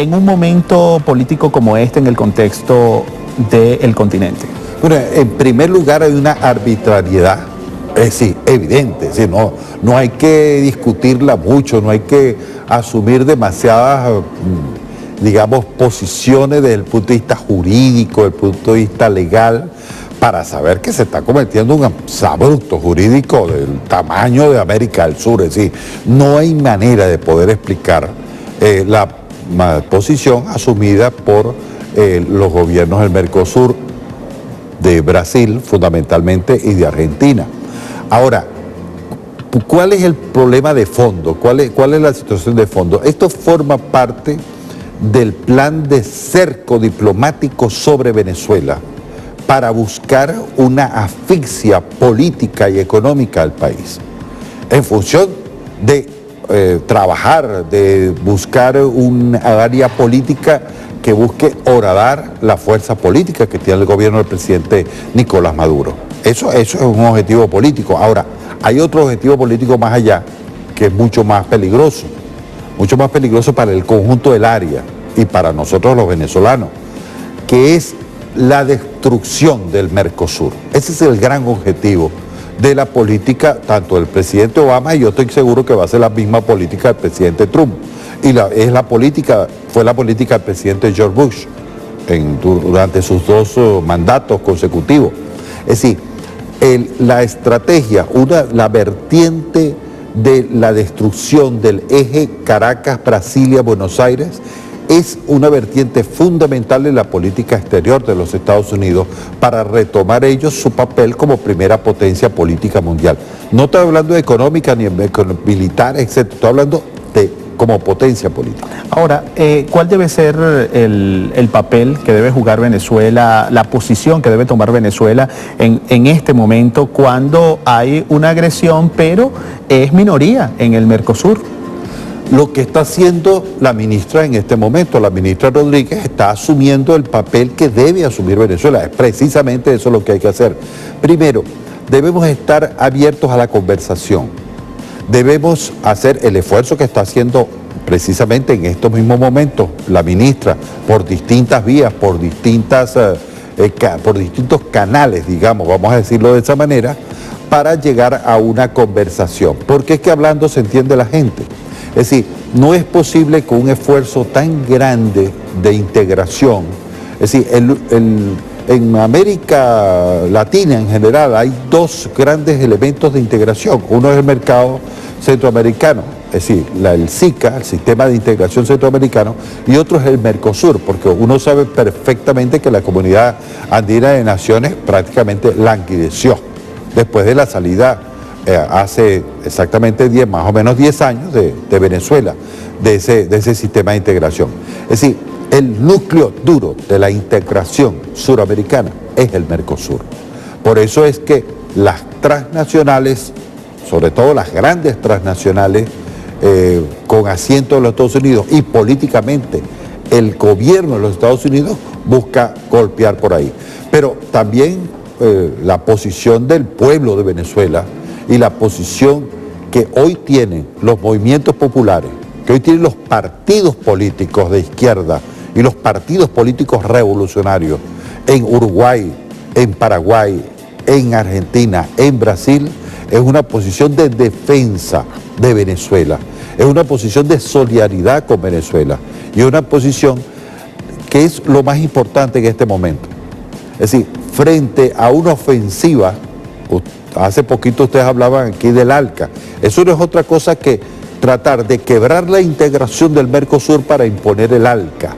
en un momento político como este en el contexto del continente? Bueno, en primer lugar hay una arbitrariedad, sí, evidente, sí, no hay que discutirla mucho, no hay que asumir demasiadas, digamos, posiciones desde el punto de vista jurídico, desde el punto de vista legal, para saber que se está cometiendo un abrupto jurídico del tamaño de América del Sur. Es decir, no hay manera de poder explicar la posición asumida por los gobiernos del Mercosur, de Brasil fundamentalmente y de Argentina. Ahora, ¿cuál es el problema de fondo? ¿Cuál es la situación de fondo? Esto forma parte del plan de cerco diplomático sobre Venezuela para buscar una asfixia política y económica al país, en función de trabajar, de buscar una área política que busque horadar la fuerza política que tiene el gobierno del presidente Nicolás Maduro. Eso es un objetivo político. Ahora, hay otro objetivo político más allá, que es mucho más peligroso para el conjunto del área y para nosotros los venezolanos, que es la destrucción del Mercosur. Ese es el gran objetivo de la política tanto del presidente Obama, y yo estoy seguro que va a ser la misma política del presidente Trump. Y fue la política del presidente George Bush durante sus 2 mandatos consecutivos. Es decir, la estrategia, la vertiente de la destrucción del eje Caracas-Brasilia-Buenos Aires es una vertiente fundamental en la política exterior de los Estados Unidos para retomar ellos su papel como primera potencia política mundial. No estoy hablando de económica ni militar, etc. Estoy hablando de como potencia política. Ahora, ¿cuál debe ser el papel que debe jugar Venezuela, la posición que debe tomar Venezuela en este momento cuando hay una agresión, pero es minoría en el Mercosur? Lo que está haciendo la ministra en este momento, la ministra Rodríguez, está asumiendo el papel que debe asumir Venezuela. Es precisamente eso lo que hay que hacer. Primero, debemos estar abiertos a la conversación. Debemos hacer el esfuerzo que está haciendo precisamente en estos mismos momentos la ministra, por distintas vías, por distintos canales, digamos, vamos a decirlo de esa manera, para llegar a una conversación. Porque es que hablando se entiende la gente. Es decir, no es posible con un esfuerzo tan grande de integración. Es decir, en América Latina en general hay 2 grandes elementos de integración. Uno es el mercado centroamericano, es decir, el SICA, el Sistema de Integración Centroamericano, y otro es el Mercosur, porque uno sabe perfectamente que la Comunidad Andina de Naciones prácticamente languideció después de la salida hace exactamente más o menos 10 años de Venezuela, de ese sistema de integración. Es decir, el núcleo duro de la integración suramericana es el Mercosur. Por eso es que las transnacionales, sobre todo las grandes transnacionales, con asiento en los Estados Unidos y políticamente el gobierno de los Estados Unidos busca golpear por ahí. Pero también la posición del pueblo de Venezuela y la posición que hoy tienen los movimientos populares, que hoy tienen los partidos políticos de izquierda y los partidos políticos revolucionarios en Uruguay, en Paraguay, en Argentina, en Brasil, es una posición de defensa de Venezuela, es una posición de solidaridad con Venezuela y una posición que es lo más importante en este momento. Es decir, frente a una ofensiva, hace poquito ustedes hablaban aquí del ALCA, eso no es otra cosa que tratar de quebrar la integración del Mercosur para imponer el ALCA.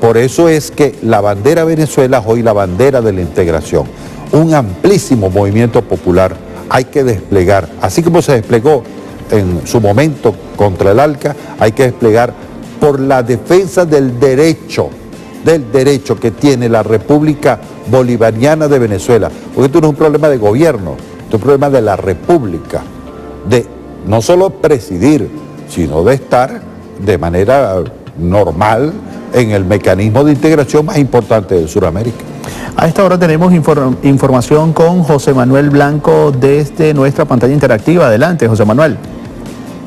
Por eso es que la bandera Venezuela es hoy la bandera de la integración. Un amplísimo movimiento popular hay que desplegar, así como se desplegó en su momento contra el ALCA, hay que desplegar por la defensa del derecho que tiene la República Bolivariana de Venezuela. Porque esto no es un problema de gobierno, esto es un problema de la República, de no solo presidir, sino de estar de manera normal en el mecanismo de integración más importante de Sudamérica. A esta hora tenemos información con José Manuel Blanco desde nuestra pantalla interactiva. Adelante, José Manuel.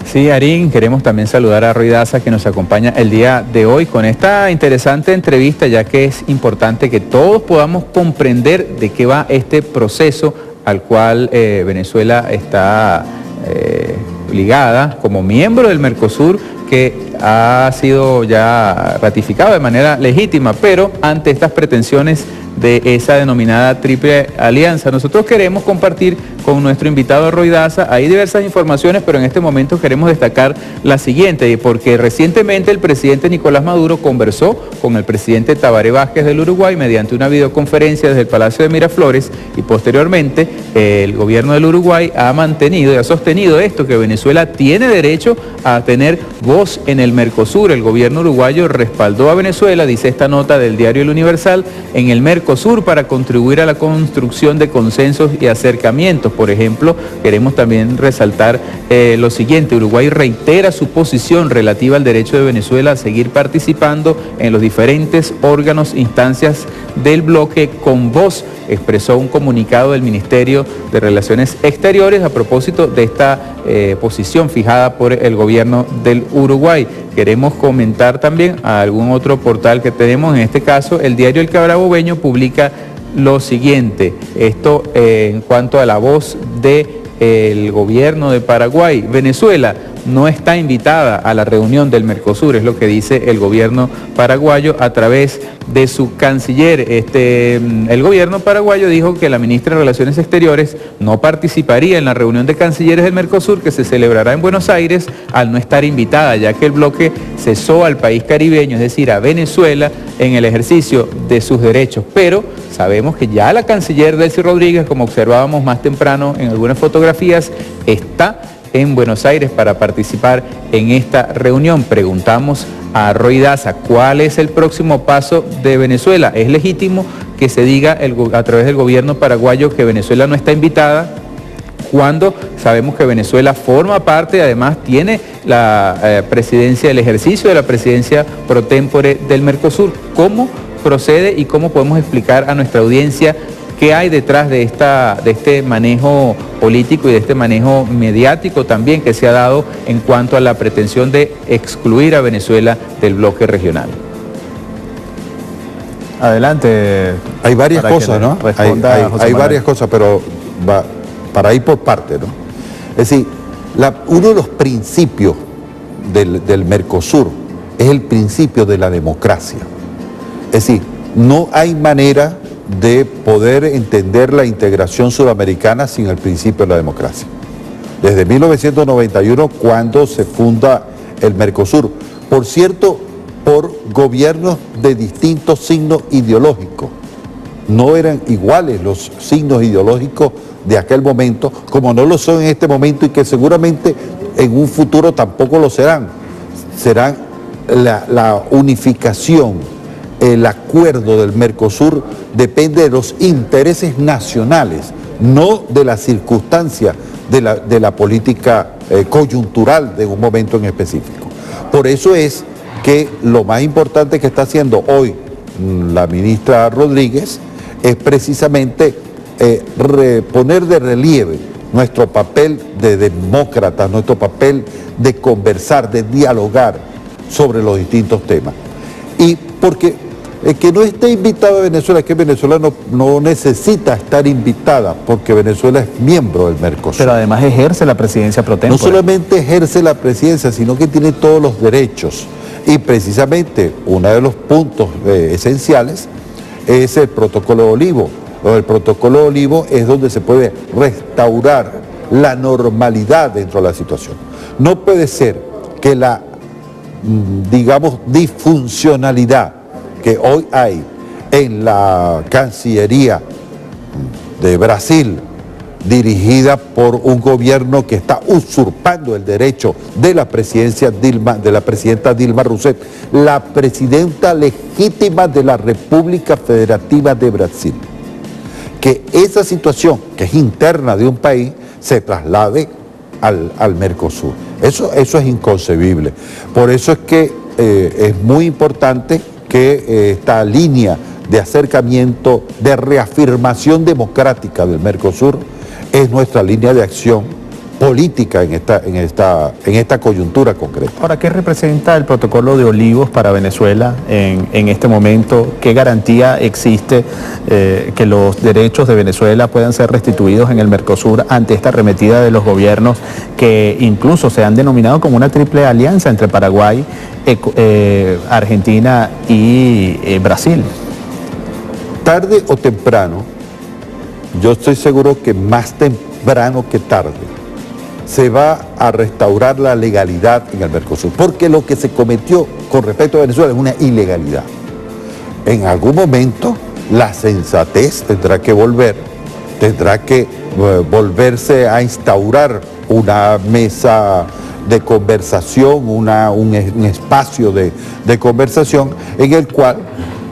Sí, Arín, queremos también saludar a Roy Daza, que nos acompaña el día de hoy con esta interesante entrevista, ya que es importante que todos podamos comprender de qué va este proceso al cual Venezuela está ligada como miembro del Mercosur, que ha sido ya ratificado de manera legítima, pero ante estas pretensiones de esa denominada Triple Alianza. Nosotros queremos compartir con nuestro invitado Roy Daza, hay diversas informaciones, pero en este momento queremos destacar la siguiente, porque recientemente el presidente Nicolás Maduro conversó con el presidente Tabaré Vázquez del Uruguay mediante una videoconferencia desde el Palacio de Miraflores, y posteriormente el gobierno del Uruguay ha mantenido y ha sostenido esto, que Venezuela tiene derecho a tener voz en el Mercosur. El gobierno uruguayo respaldó a Venezuela, dice esta nota del diario El Universal, en el Mercosur para contribuir a la construcción de consensos y acercamientos. Por ejemplo, queremos también resaltar lo siguiente: Uruguay reitera su posición relativa al derecho de Venezuela a seguir participando en los diferentes órganos, instancias del bloque con voz, expresó un comunicado del Ministerio de Relaciones Exteriores a propósito de esta posición fijada por el gobierno del Uruguay. Queremos comentar también a algún otro portal que tenemos, en este caso el diario El Carabobeño publica lo siguiente, esto en cuanto a la voz del gobierno de Paraguay. Venezuela no está invitada a la reunión del Mercosur, es lo que dice el gobierno paraguayo a través de su canciller. El gobierno paraguayo dijo que la ministra de Relaciones Exteriores no participaría en la reunión de cancilleres del Mercosur, que se celebrará en Buenos Aires, al no estar invitada, ya que el bloque cesó al país caribeño, es decir, a Venezuela, en el ejercicio de sus derechos. Pero sabemos que ya la canciller Delcy Rodríguez, como observábamos más temprano en algunas fotografías, está en Buenos Aires para participar en esta reunión. Preguntamos a Roy Daza, ¿cuál es el próximo paso de Venezuela? ¿Es legítimo que se diga a través del gobierno paraguayo que Venezuela no está invitada, cuando sabemos que Venezuela forma parte, además tiene la presidencia, el ejercicio de la presidencia pro tempore del Mercosur? ¿Cómo procede y cómo podemos explicar a nuestra audiencia qué hay detrás de este manejo político y de este manejo mediático también que se ha dado en cuanto a la pretensión de excluir a Venezuela del bloque regional? Adelante. Hay varias cosas, ¿no? Hay varias cosas, pero para ir por parte, ¿no? Es decir, uno de los principios del Mercosur es el principio de la democracia. Es decir, no hay manera de poder entender la integración sudamericana sin el principio de la democracia. Desde 1991, cuando se funda el Mercosur, por cierto, por gobiernos de distintos signos ideológicos. No eran iguales los signos ideológicos de aquel momento, como no lo son en este momento, y que seguramente en un futuro tampoco lo serán. Serán la unificación. El acuerdo del Mercosur depende de los intereses nacionales, no de la circunstancia de la política coyuntural de un momento en específico. Por eso es que lo más importante que está haciendo hoy la ministra Rodríguez es precisamente poner de relieve nuestro papel de demócratas, nuestro papel de conversar, de dialogar sobre los distintos temas. Y porque que no esté invitada a Venezuela, es que Venezuela no necesita estar invitada, porque Venezuela es miembro del Mercosur. Pero además ejerce la presidencia pro tempore. No solamente ejerce la presidencia, sino que tiene todos los derechos. Y precisamente uno de los puntos esenciales es el protocolo de Olivo. El protocolo de Olivo es donde se puede restaurar la normalidad dentro de la situación. No puede ser que la, digamos, disfuncionalidad que hoy hay en la Cancillería de Brasil, dirigida por un gobierno que está usurpando el derecho de la presidencia de la presidenta Dilma Rousseff, la presidenta legítima de la República Federativa de Brasil. Que esa situación, que es interna de un país, se traslade al Mercosur. Eso es inconcebible. Por eso es que es muy importante que esta línea de acercamiento, de reafirmación democrática del Mercosur, es nuestra línea de acción política en esta coyuntura concreta. Ahora, ¿qué representa el protocolo de Olivos para Venezuela en este momento? ¿Qué garantía existe que los derechos de Venezuela puedan ser restituidos en el Mercosur ante esta arremetida de los gobiernos que incluso se han denominado como una triple alianza entre Paraguay, Argentina y Brasil? Tarde o temprano, yo estoy seguro que más temprano que tarde, se va a restaurar la legalidad en el Mercosur, porque lo que se cometió con respecto a Venezuela es una ilegalidad. En algún momento la sensatez tendrá que volverse a instaurar una mesa de conversación, un espacio de conversación en el cual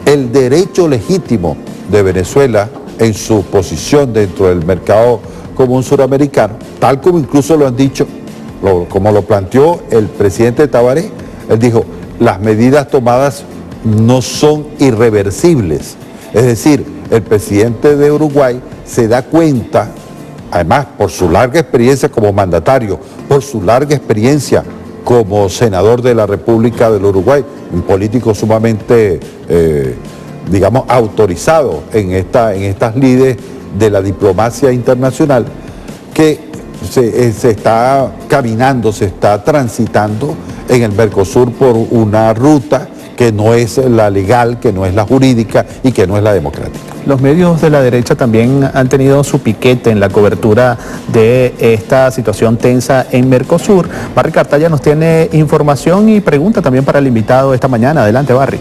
el derecho legítimo de Venezuela en su posición dentro del mercado común suramericano, tal como incluso lo han dicho, como lo planteó el presidente Tabaré, él dijo, las medidas tomadas no son irreversibles. Es decir, el presidente de Uruguay se da cuenta, además por su larga experiencia como mandatario, por su larga experiencia como senador de la República del Uruguay, un político sumamente, digamos, autorizado en estas lides de la diplomacia internacional, que se está caminando, se está transitando en el Mercosur por una ruta que no es la legal, que no es la jurídica y que no es la democrática. Los medios de la derecha también han tenido su piquete en la cobertura de esta situación tensa en Mercosur. Barry Cartaya nos tiene información y pregunta también para el invitado esta mañana. Adelante, Barry.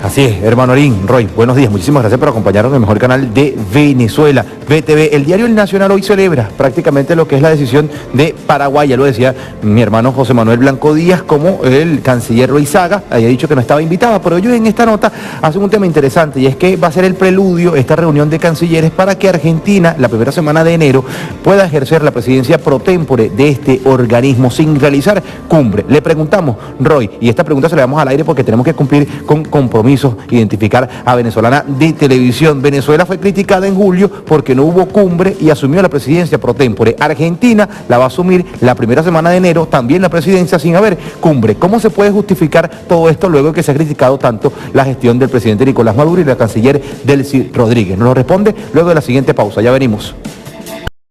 Así es, hermano Orín, Roy, buenos días, muchísimas gracias por acompañarnos en el mejor canal de Venezuela, VTV. El diario El Nacional hoy celebra prácticamente lo que es la decisión de Paraguay, ya lo decía mi hermano José Manuel Blanco Díaz, como el canciller Loizaga había dicho que no estaba invitada, pero ellos en esta nota hacen un tema interesante y es que va a ser el preludio, esta reunión de cancilleres, para que Argentina, la primera semana de enero, pueda ejercer la presidencia pro tempore de este organismo sin realizar cumbre. Le preguntamos, Roy, y esta pregunta se la damos al aire porque tenemos que cumplir con compromisos, identificar a venezolana de televisión. Venezuela fue criticada en julio porque no hubo cumbre y asumió la presidencia pro tempore. Argentina la va a asumir la primera semana de enero, también la presidencia, sin haber cumbre. ¿Cómo se puede justificar todo esto luego de que se ha criticado tanto la gestión del presidente Nicolás Maduro y la canciller Delcy Rodríguez? Nos lo responde luego de la siguiente pausa. Ya venimos.